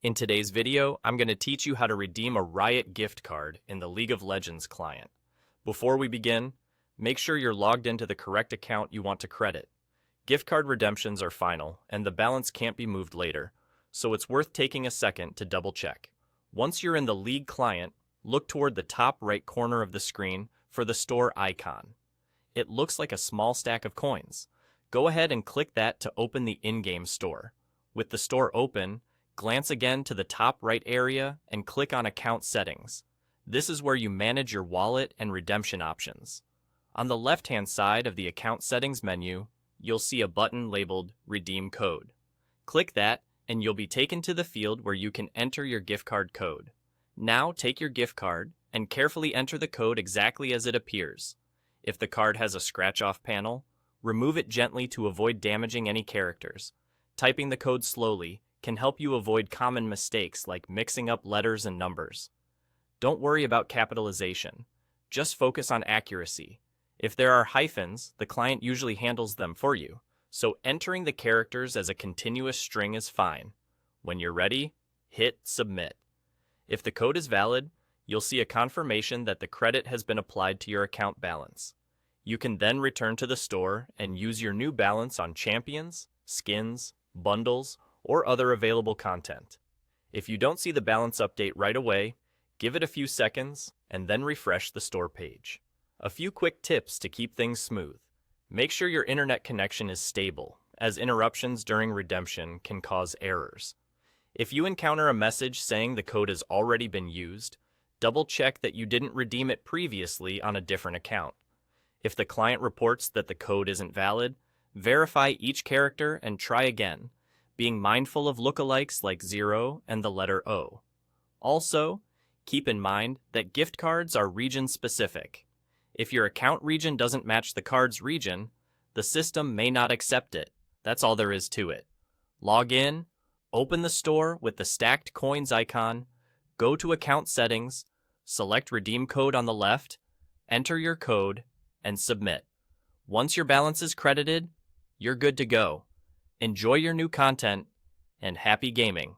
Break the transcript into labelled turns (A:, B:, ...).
A: In today's video, I'm going to teach you how to redeem a Riot gift card in the League of Legends client. Before we begin, make sure you're logged into the correct account you want to credit. Gift card redemptions are final, and the balance can't be moved later, so it's worth taking a second to double check. Once you're in the League client, look toward the top right corner of the screen for the store icon. It looks like a small stack of coins. Go ahead and click that to open the in-game store. With the store open, glance again to the top right area and click on Account Settings. This is where you manage your wallet and redemption options. On the left-hand side of the Account Settings menu, you'll see a button labeled Redeem Code. Click that and you'll be taken to the field where you can enter your gift card code. Now take your gift card and carefully enter the code exactly as it appears. If the card has a scratch-off panel, remove it gently to avoid damaging any characters. Typing the code slowly can help you avoid common mistakes like mixing up letters and numbers. Don't worry about capitalization. Just focus on accuracy. If there are hyphens, the client usually handles them for you, so entering the characters as a continuous string is fine. When you're ready, hit Submit. If the code is valid, you'll see a confirmation that the credit has been applied to your account balance. You can then return to the store and use your new balance on champions, skins, bundles, or other available content. If you don't see the balance update right away, give it a few seconds and then refresh the store page. A few quick tips to keep things smooth. Make sure your internet connection is stable, as interruptions during redemption can cause errors. If you encounter a message saying the code has already been used, double-check that you didn't redeem it previously on a different account. If the client reports that the code isn't valid, verify each character and try again, being mindful of lookalikes like 0 and the letter O. Also, keep in mind that gift cards are region-specific. If your account region doesn't match the card's region, the system may not accept it. That's all there is to it. Log in, open the store with the stacked coins icon, go to Account Settings, select Redeem Code on the left, enter your code, and submit. Once your balance is credited, you're good to go. Enjoy your new content, and happy gaming!